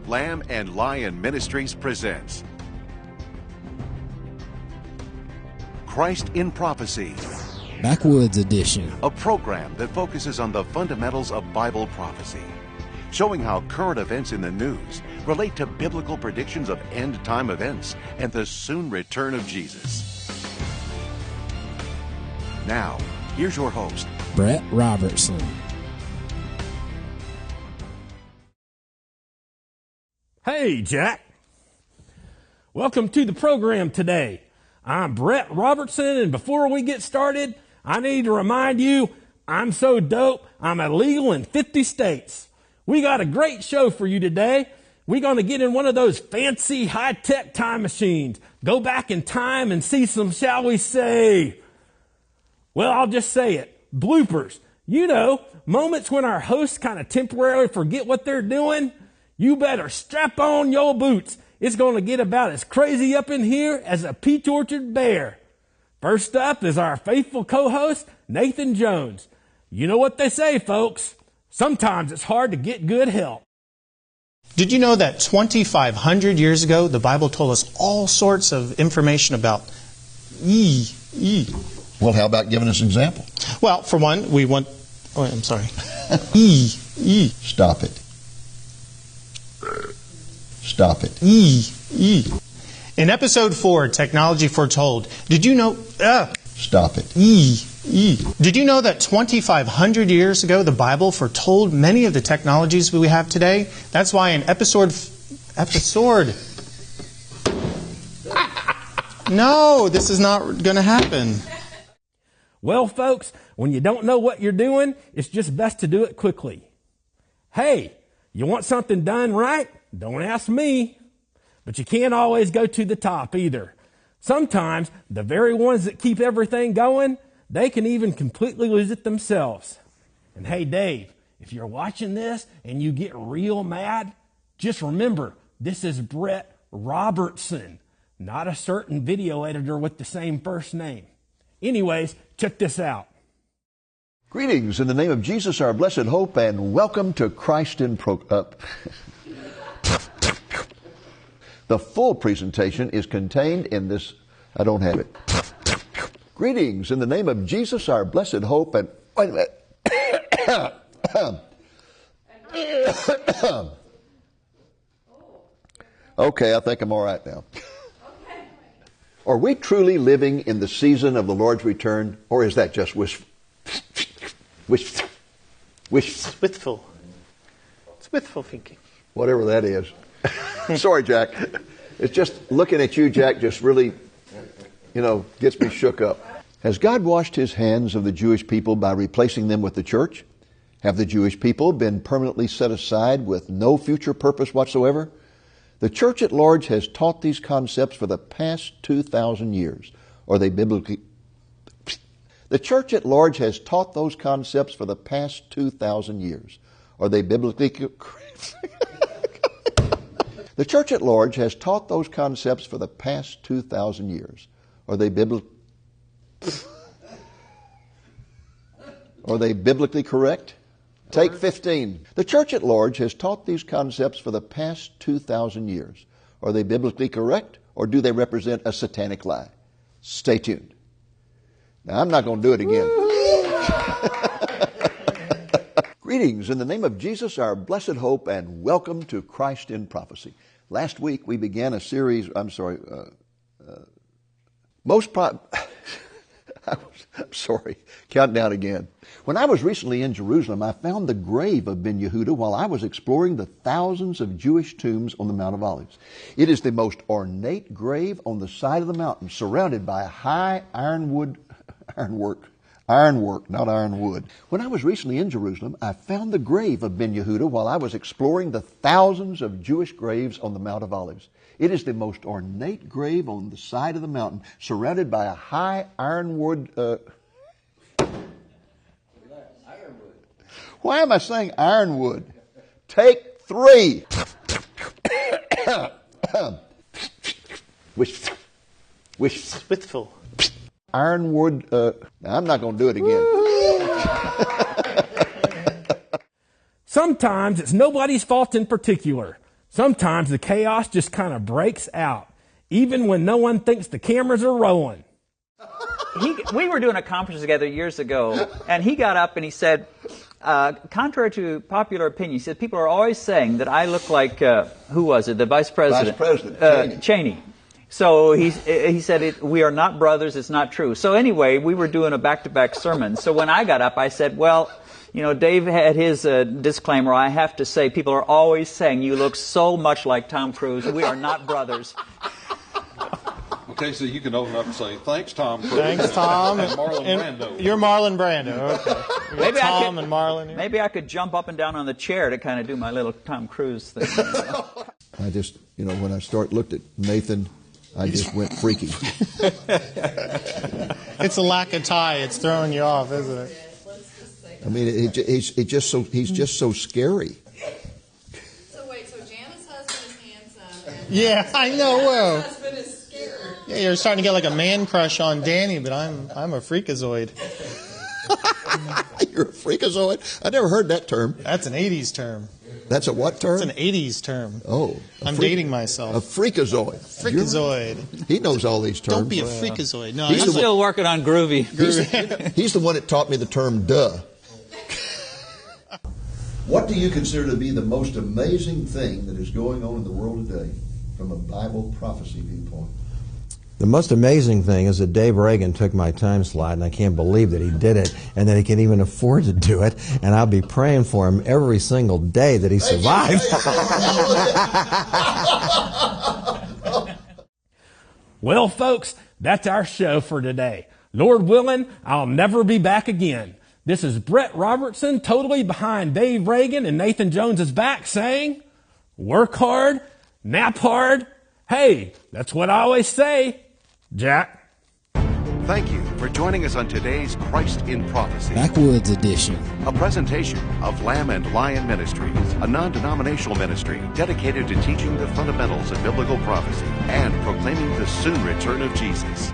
Lamb and Lion Ministries presents Christ in Prophecy, Backwoods Edition, a program that focuses on the fundamentals of Bible prophecy, showing how current events in the news relate to biblical predictions of end-time events and the soon return of Jesus. Now, here's your host, Brett Robertson. Hey, Jack. Welcome to the program today. I'm Brett Robertson, and before we get started, I need to remind you, I'm so dope, I'm illegal in 50 states. We got a great show for you today. We're going to get in one of those fancy high-tech time machines, go back in time and see some, shall we say, well, I'll just say it, bloopers. You know, moments when our hosts kind of temporarily forget what they're doing. You better strap on your boots. It's going to get about as crazy up in here as a peach orchard bear. First up is our faithful co-host, Nathan Jones. You know what they say, folks. Sometimes it's hard to get good help. Did you know that 2,500 years ago, the Bible told us all sorts of information about Well, how about giving us an example? Well, for one, we want... Oh, I'm sorry. Stop it. Stop it. In episode 4, Technology Foretold, did you know... Stop it. Did you know that 2,500 years ago, the Bible foretold many of the technologies we have today? That's why in episode... No, this is not going to happen. Well, folks, when you don't know what you're doing, it's just best to do it quickly. Hey, you want something done right? Don't ask me. But you can't always go to the top either. Sometimes the very ones that keep everything going, they can even completely lose it themselves. And hey, Dave, if you're watching this and you get real mad, just remember, this is Brett Robertson, not a certain video editor with the same first name. Anyways, check this out. Greetings in the name of Jesus, our blessed hope, and welcome to Christ in The full presentation is contained in this. I don't have it. Greetings in the name of Jesus, our blessed hope, and wait a minute. Okay, I think I'm all right now. Are we truly living in the season of the Lord's return, or is that just wishful? It's wishful thinking. Whatever that is. Sorry, Jack. It's just looking at you, Jack, just really, gets me shook up. Has God washed his hands of the Jewish people by replacing them with the church? Have the Jewish people been permanently set aside with no future purpose whatsoever? The church at large has taught these concepts for the past 2,000 years. Are they biblically... The church at large has taught those concepts for the past 2,000 years. Are they biblically... The church at large has taught those concepts for the past 2,000 years. Are they biblically correct? Take 15. The church at large has taught these concepts for the past 2,000 years. Are they biblically correct, or do they represent a satanic lie? Stay tuned. Now, I'm not going to do it again. Greetings in the name of Jesus, our blessed hope, and welcome to Christ in Prophecy. Last week we began a series, I'm sorry, count down again. When I was recently in Jerusalem, I found the grave of Ben Yehuda while I was exploring the thousands of Jewish tombs on the Mount of Olives. It is the most ornate grave on the side of the mountain, surrounded by a high ironwork, not ironwood. When I was recently in Jerusalem, I found the grave of Ben Yehuda while I was exploring the thousands of Jewish graves on the Mount of Olives. It is the most ornate grave on the side of the mountain, surrounded by a high ironwood... Why am I saying ironwood? Take 3. Wishful. Ironwood, I'm not going to do it again. Sometimes it's nobody's fault in particular. Sometimes the chaos just kind of breaks out, even when no one thinks the cameras are rolling. We were doing a conference together years ago, and he got up and he said, contrary to popular opinion, he said, people are always saying that I look like, who was it, the vice president? Vice President, Cheney. So he said, we are not brothers, it's not true. So anyway, we were doing a back-to-back sermon. So when I got up, I said, well, you know, Dave had his disclaimer. I have to say, people are always saying you look so much like Tom Cruise. We are not brothers. Okay, so you can open up and say, thanks, Tom Cruise. Thanks, Tom. And Marlon Brando. You're Marlon Brando. Okay. Maybe Tom and Marlon here. Maybe I could jump up and down on the chair to kind of do my little Tom Cruise thing. You know? I just, when I looked at Nathan, I just went freaky. It's a lack of tie. It's throwing you off, isn't it? I mean, he's just so scary. So wait, so Jana's husband is handsome. And Yeah, I know. Whoa. husband is scary. Yeah, you're starting to get like a man crush on Danny, but I'm a freakazoid. You're a freakazoid? I never heard that term. That's an 80s term. That's a what term? It's an 80s term. Oh. I'm dating myself. A freakazoid. Freakazoid. He knows all these terms. Don't be a freakazoid. No, He's I'm still working on groovy. He's the one that taught me the term duh. What do you consider to be the most amazing thing that is going on in the world today from a Bible prophecy viewpoint? The most amazing thing is that Dave Reagan took my time slot, and I can't believe that he did it, and that he can even afford to do it, and I'll be praying for him every single day that he survives. Well, folks, that's our show for today. Lord willing, I'll never be back again. This is Brett Robertson, totally behind Dave Reagan and Nathan Jones's back, saying, work hard, nap hard. Hey, that's what I always say. Jack. Thank you for joining us on today's Christ in Prophecy, Backwoods Edition. a presentation of Lamb and Lion Ministries, a non-denominational ministry dedicated to teaching the fundamentals of biblical prophecy and proclaiming the soon return of Jesus.